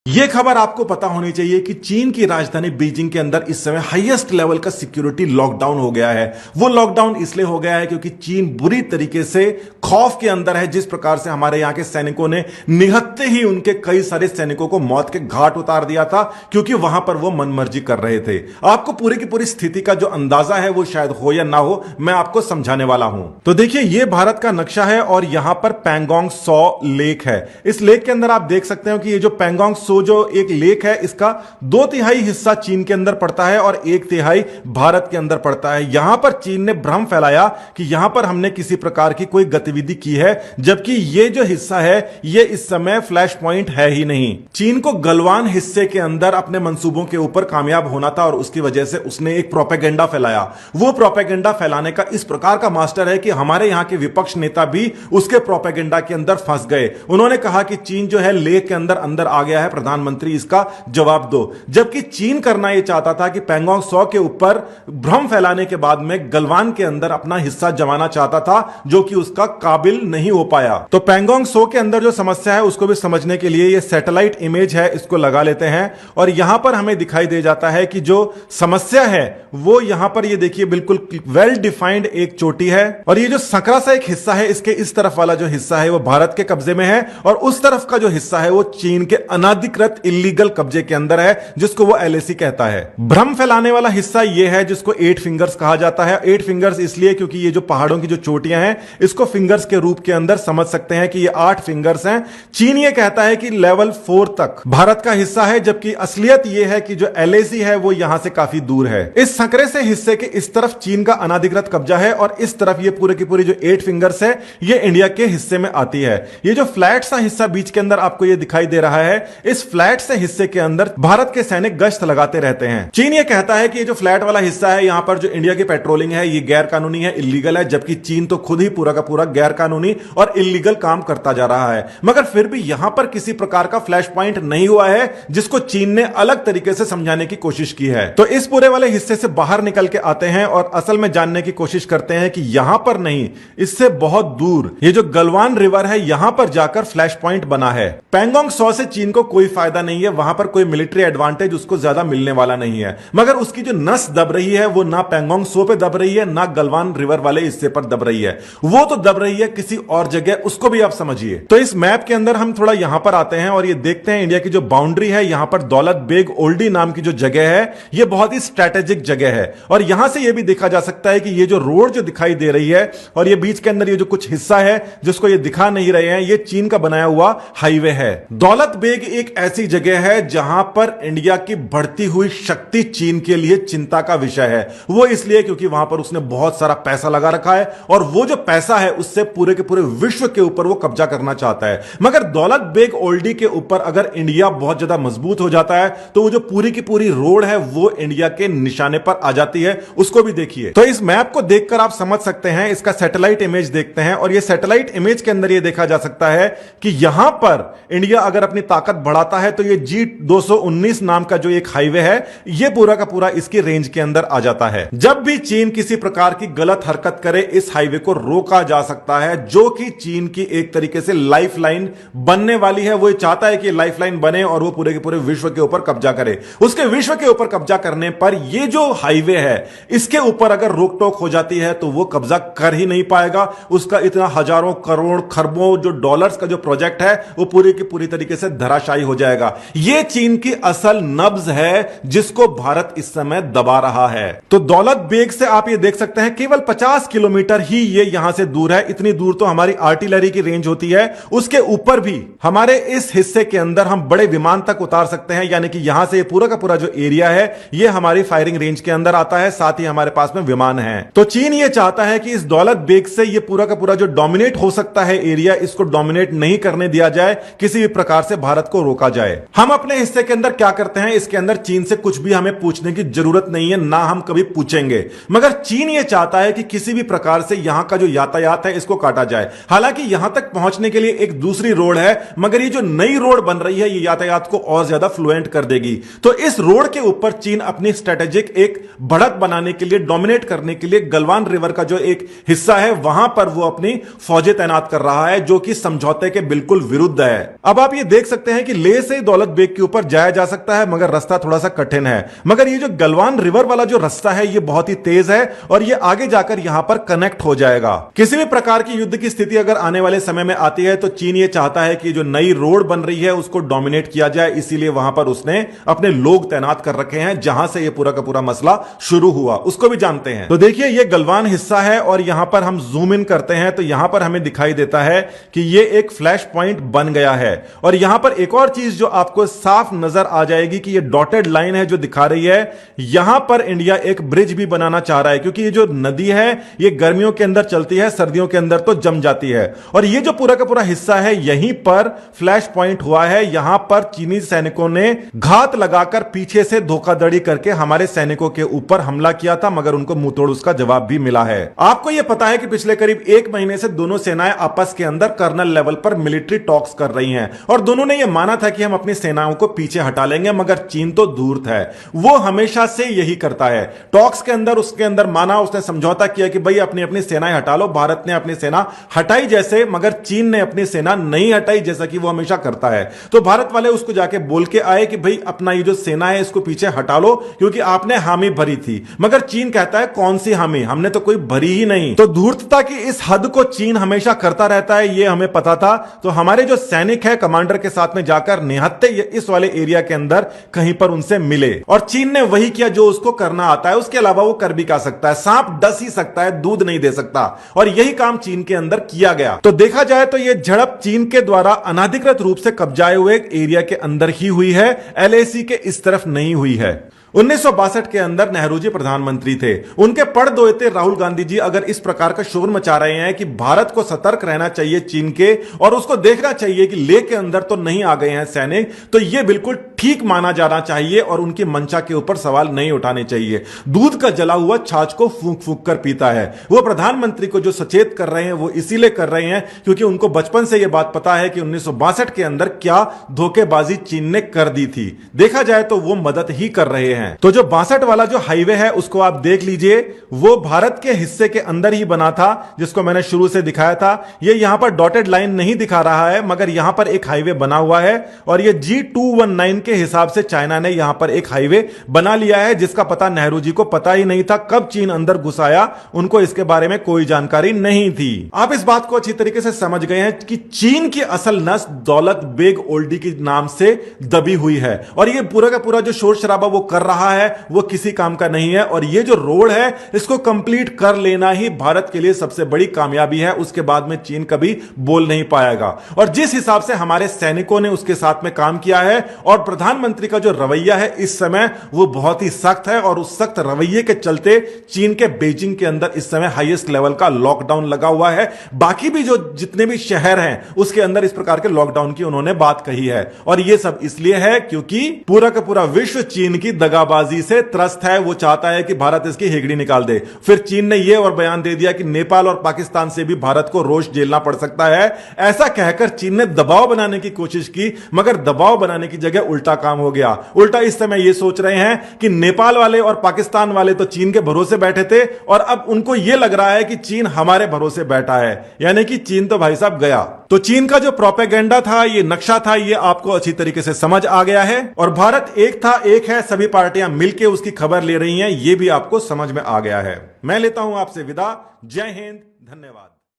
यह खबर आपको पता होनी चाहिए कि चीन की राजधानी बीजिंग के अंदर इस समय हाईएस्ट लेवल का सिक्योरिटी लॉकडाउन हो गया है। वो लॉकडाउन इसलिए हो गया है क्योंकि चीन बुरी तरीके से खौफ के अंदर है। जिस प्रकार से हमारे यहां के सैनिकों ने निहत्ते ही उनके कई सारे सैनिकों को मौत के घाट उतार दिया था, क्योंकि वहां पर वो मनमर्जी कर रहे थे। आपको पूरी की पूरी स्थिति का जो अंदाजा है वो शायद हो या ना हो, मैं आपको समझाने वाला हूं। तो देखिए, यह भारत का नक्शा है और यहां पर पैंगोंग सो लेक है। इस लेक के अंदर आप देख सकते हो कि ये जो पैंगोंग सो जो एक लेक है, इसका 2/3 हिस्सा चीन के अंदर पड़ता है और 1/3 भारत के अंदर पड़ता है। यहां पर चीन ने भ्रम फैलाया कि यहां पर हमने किसी प्रकार की कोई गतिविधि की है, जबकि यह जो हिस्सा है यह इस समय फ्लैश पॉइंट है ही नहीं। चीन को गलवान हिस्से के अंदर अपने मंसूबों के ऊपर कामयाब होना था और उसकी वजह से उसने एक प्रोपेगेंडा फैलाया। वो प्रोपेगेंडा फैलाने का इस प्रकार का मास्टर है कि हमारे यहां के विपक्ष नेता भी उसके प्रोपेगेंडा के अंदर फंस गए। उन्होंने कहा कि चीन जो है लेक के अंदर अंदर आ गया है, प्रधानमंत्री इसका जवाब दो। जबकि चीन करना यह चाहता था कि पैंगोंग सो के ऊपर भ्रम फैलाने के बाद में गलवान के अंदर अपना हिस्सा जमाना चाहता था, जो कि उसका काबिल नहीं हो पाया। तो पैंगोंग सो के अंदर जो समस्या है उसको भी समझने के लिए यह सैटेलाइट इमेज है, इसको लगा लेते हैं और यहां पर हमें दिखाई दे जाता है कि जो समस्या है वो यहां पर ये देखिए बिल्कुल वेल डिफाइंड एक चोटी है और ये जो संकरा सा एक हिस्सा है, इसके इस तरफ वाला जो हिस्सा है वो भारत के कब्जे में है और उस तरफ का जो हिस्सा है वो चीन के अनाधिकृत इलीगल कब्जे के अंदर है, जिसको वो एलएसी कहता है। भ्रम फैलाने वाला हिस्सा ये है जिसको 8 फिंगर्स कहा जाता है। 8 फिंगर्स इसलिए क्योंकि ये जो पहाड़ों की जो चोटियां हैं इसको फिंगर्स के रूप के अंदर समझ सकते हैं कि ये 8 फिंगर्स हैं। चीन ये कहता है कि लेवल 4 तक भारत का हिस्सा है, जबकि असलियत ये है कि जो एलएसी है वो यहां से काफी दूर है। इस संकरे से हिस्से के इस तरफ चीन का अनाधिकृत कब्जा है और इस तरफ ये पूरे की पूरी जो 8 फिंगर्स है ये इंडिया के हिस्से में आती है। ये जो फ्लैट सा हिस्सा बीच के अंदर आपको ये दिखाई दे रहा है, इस फ्लैट से हिस्से के अंदर भारत के सैनिक गश्त लगाते रहते हैं। चीन ये कहता है कि ये जो फ्लैट वाला हिस्सा है यहां पर जो इंडिया की पेट्रोलिंग है ये गैर कानूनी है, इलीगल है, जबकि चीन तो खुद ही पूरा का पूरा गैर कानूनी और इलीगल काम करता जा रहा है। मगर फिर भी यहां पर किसी प्रकार का फ्लैश पॉइंट नहीं हुआ है जिसको चीन ने अलग तरीके से समझाने की कोशिश की है। तो इस पूरे वाले हिस्से से बाहर निकल के आते हैं और असल में जानने की कोशिश करते हैं कि यहां पर नहीं, इससे बहुत दूर ये जो गलवान रिवर है यहां पर जाकर फ्लैश पॉइंट बना है। पैंगोंग सो से चीन को कोई फायदा नहीं है, वहां पर कोई मिलिट्री एडवांटेज उसको ज्यादा मिलने वाला नहीं है, मगर उसकी जो नस दब रही है वो ना पैंगोंग सो पे दब रही है ना गलवान रिवर वाले हिस्से पर दब रही है, वो तो दब रही है किसी और जगह, उसको भी आप समझिए। तो इस मैप के अंदर हम थोड़ा यहां पर आते हैं और ये देखते हैं इंडिया की जो बाउंड्री है, यहां पर दौलत बेग ओल्डी नाम की जो जगह है ये बहुत ही स्ट्रेटेजिक जगह है और यहां से ये भी देखा जा सकता है कि ये जो रोड जो दिखाई दे रही है और ये बीच के अंदर ये जो कुछ हिस्सा है जिसको ये दिखा नहीं रहे हैं, ये चीन का बनाया हुआ हाईवे है। दौलत बेग एक ऐसी जगह है जहां पर इंडिया की बढ़ती हुई शक्ति चीन के लिए चिंता का विषय है। वो इसलिए क्योंकि वहां पर उसने बहुत सारा पैसा लगा रखा है और वो जो पैसा है उससे पूरे के पूरे विश्व के ऊपर वो कब्जा करना चाहता है। मगर दौलत बेग ओल्डी के ऊपर अगर इंडिया बहुत ज्यादा मजबूत हो जाता है तो वो जो पूरी की पूरी रोड है वो इंडिया के निशाने पर आ जाती है, उसको भी देखिए। तो इस मैप को देखकर आप समझ सकते हैं, इसका सैटेलाइट इमेज देखते हैं और ये सैटेलाइट इमेज के अंदर ये देखा जा सकता है कि यहां पर इंडिया अगर अपनी ताकत बढ़ाता है तो ये G219 नाम का जो एक हाईवे है ये पूरा का पूरा इसकी रेंज के अंदर आ जाता है। जब भी चीन किसी प्रकार की गलत हरकत करे इस हाईवे को रोका जा सकता है, जो कि चीन की एक तरीके से लाइफलाइन बनने वाली है। वो चाहता है कि लाइफलाइन बने और वो पूरे के पूरे विश्व के ऊपर कब्जा करे। उसके विश्व के ऊपर कब्जा करने पर ये जो हाईवे है इसके ऊपर अगर रोक टोक हो जाती है तो वो कब्जा कर ही नहीं पाएगा। उसका इतना हजारों करोड़ खरबों जो डॉलर्स का जो प्रोजेक्ट है वो पूरी की पूरी तरीके से धराशायी हो जाएगा। ये चीन की असल नब्ज है जिसको भारत इस समय दबा रहा है। तो दौलत बेग से आप ये देख सकते हैं केवल 50 किलोमीटर ही ये यहां से दूर है। इतनी दूर तो हमारी आर्टिलरी की रेंज होती है, उसके ऊपर भी हमारे इस हिस्से के अंदर हम बड़े विमान तक उतार सकते हैं, यानी कि यहां से पूरा का पूरा जो एरिया है ये हमारी फायरिंग रेंज के अंदर आता है, साथ ही हमारे पास में विमान है। तो चीन ये चाहता है कि इस दौलत बेग से ये पूरा का पूरा जो डोमिनेट हो सकता है एरिया, इसको डोमिनेट नहीं करने दिया जाए, किसी भी प्रकार से भारत को रोका जाए। हम अपने हिस्से के अंदर क्या करते हैं, इसके अंदर चीन से कुछ भी हमें पूछने की जरूरत नहीं है, ना हम कभी पूछेंगे। मगर चीन यह चाहता है कि किसी भी प्रकार से यहां का जो यातायात है इसको काटा जाए। हालांकि यहां तक पहुंचने के लिए एक दूसरी रोड है, मगर ये जो नई रोड बन रही है ये यातायात को और ज्यादा फ्लुएंट कर देगी। तो इस रोड के ऊपर चीन अपनी स्ट्रेटेजिक एक बढ़त बनाने के लिए, डोमिनेट करने के लिए गलवान रिवर का जो एक हिस्सा है वहां पर वो अपनी फौजें तैनात कर रहा है, जो कि समझौते के बिल्कुल विरुद्ध है। अब आप ये देख सकते हैं कि लेह से दौलत बेग के ऊपर जाया जा सकता है, मगर रास्ता थोड़ा सा कठिन है। मगर ये जो गलवान रिवर वाला जो रास्ता है ये बहुत ही तेज है और ये आगे जाकर यहां पर कनेक्ट हो जाएगा। किसी भी प्रकार की युद्ध की स्थिति अगर आने वाले समय में आती है तो चीन ये चाहता है कि जो नई रोड बन रही है उसको डोमिनेट किया जाए, इसीलिए वहां पर उसने अपने लोग तैनात कर रखे हैं। जहां से ये पूरा का पूरा मसला शुरू हुआ उसको भी जानते हैं। तो देखिए ये गलवान हिस्सा है और यहां पर हम जूम इन करते हैं तो यहां पर हमें दिखाई देता है कि ये एक फ्लैश पॉइंट बन गया है। और यहां पर एक और चीज जो आपको साफ नजर आ जाएगी कि ये डॉटेड लाइन है जो दिखा रही है, यहां पर इंडिया एक ब्रिज भी बनाना चाह रहा है, क्योंकि ये जो नदी है ये गर्मियों के अंदर चलती है, सर्दियों के अंदर तो जम जाती है। और ये जो पूरा का पूरा हिस्सा है यहीं पर फ्लैश पॉइंट हुआ है। यहां पर चीनी सैनिकों ने घात लगाकर पीछे से धोखाधड़ी करके हमारे सैनिकों के ऊपर हमला किया था, मगर उनको मुंहतोड़ उसका जवाब भी मिला है। आपको यह पता है कि पिछले करीब 1 महीने से दोनों सेनाएं आपस के अंदर कर्नल लेवल पर मिलिट्री टॉक्स कर रही हैं और दोनों ने यह माना था कि हम अपनी सेनाओं को पीछे हटा लेंगे, मगर चीन तो दूर है। वो हमेशा से यही करता है। टॉक्स के अंदर उसके अंदर माना, उसने समझौता किया कि भाई अपनी अपनी सेनाएं हटा लो। भारत ने अपनी सेना हटाई जैसे, मगर चीन ने अपनी सेना नहीं हटाई जैसा कि वो हमेशा करता है। तो भारत वाले उसको जाके बोल के आए कि भाई अपना ये जो सेना है इसको पीछे हटा लो क्योंकि आपने हामी भरी थी। मगर चीन कहता है कौन सी हामी, हमने तो कोई भरी ही नहीं। तो धूर्तता की इस हद को चीन हमेशा करता रहता है, ये हमें पता था। तो हमारे जो सैनिक है कमांडर के साथ में जाकर निहत्ते इस वाले एरिया के अंदर कहीं पर उनसे मिले और चीन ने वही किया जो उसको करना आता है। उसके अलावा वो कर भी क्या सकता है? सांप डस ही सकता है, दूध नहीं दे सकता। और यही काम चीन के अंदर किया गया। तो देखा जाए तो यह झड़प चीन के द्वारा अनाधिकृत रूप से कब्जाए हुए एरिया के अंदर ही हुई है, एलएसी के इस तरफ नहीं हुई है। 1962 के अंदर नेहरू जी प्रधानमंत्री थे। उनके पड़दोते राहुल गांधी जी अगर इस प्रकार का शोर मचा रहे हैं कि भारत को सतर्क रहना चाहिए चीन के और उसको देखना चाहिए कि लेह के अंदर तो नहीं आ गए हैं सैनिक, तो यह बिल्कुल ठीक माना जाना चाहिए और उनकी मंशा के ऊपर सवाल नहीं उठाने चाहिए। दूध का जला हुआ छाछ को फूंक फूंक कर पीता है। वो प्रधानमंत्री को जो सचेत कर रहे हैं वो इसीलिए कर रहे हैं क्योंकि उनको बचपन से यह बात पता है कि 1962 के अंदर क्या धोखेबाजी चीन ने कर दी थी। देखा जाए तो वो मदद ही कर रहे हैं। तो जो 62 वाला जो हाईवे है उसको आप देख लीजिए, वो भारत के हिस्से के अंदर ही बना था जिसको मैंने शुरू से दिखाया था। ये यहां पर डॉटेड लाइन नहीं दिखा रहा है, मगर यहां पर एक हाईवे बना हुआ है और ये G219 के हिसाब से चाइना ने यहां पर एक हाईवे बना लिया है जिसका पता नेहरू जी को पता ही नहीं था। कब चीन अंदर घुस आया उनको इसके बारे में कोई जानकारी नहीं थी। आप इस बात को अच्छी तरीके से समझ गए हैं कि चीन की असल नस दौलत बेग ओल्डी के नाम से दबी हुई है और ये पूरा का पूरा जो शोर शराबा वो कर रहा है वो किसी काम का नहीं है। और ये जो रोड है इसको कंप्लीट कर लेना ही भारत के लिए सबसे बड़ी कामयाबी है। उसके बाद में चीन कभी बोल नहीं पाएगा। और जिस हिसाब से हमारे सैनिकों ने उसके साथ में काम किया है और प्रधानमंत्री का जो रवैया है इस समय वो बहुत ही सख्त है और उस सख्त रवैये के चलते चीन के बीजिंग के अंदर इस समय हाईएस्ट लेवल का लॉकडाउन लगा हुआ है। बाकी भी जो जितने भी शहर हैं उसके अंदर इस प्रकार के लॉकडाउन की उन्होंने बात कही है और ये सब इसलिए है क्योंकि पूरा का पूरा विश्व चीन की दगाबाजी से त्रस्त है। वो चाहता है कि भारत इसकी हेगड़ी निकाल दे। फिर चीन ने यह और बयान दे दिया कि नेपाल और पाकिस्तान से भी भारत को रोष झेलना पड़ सकता है। ऐसा कहकर चीन ने दबाव बनाने की कोशिश की, मगर दबाव बनाने की जगह उल्टा काम हो गया। उल्टा इस समय यह सोच रहे हैं कि नेपाल वाले और पाकिस्तान वाले तो चीन के भरोसे बैठे थे और अब उनको यह लग रहा है कि चीन हमारे भरोसे बैठा है, यानी कि चीन तो भाई साहब गया। तो चीन का जो प्रोपेगेंडा था, ये नक्शा था, ये आपको अच्छी तरीके से समझ आ गया है और भारत एक था एक है, सभी पार्टियां मिलकर उसकी खबर ले रही हैं, ये भी आपको समझ में आ गया है। मैं लेता हूं आपसे विदा। जय हिंद, धन्यवाद।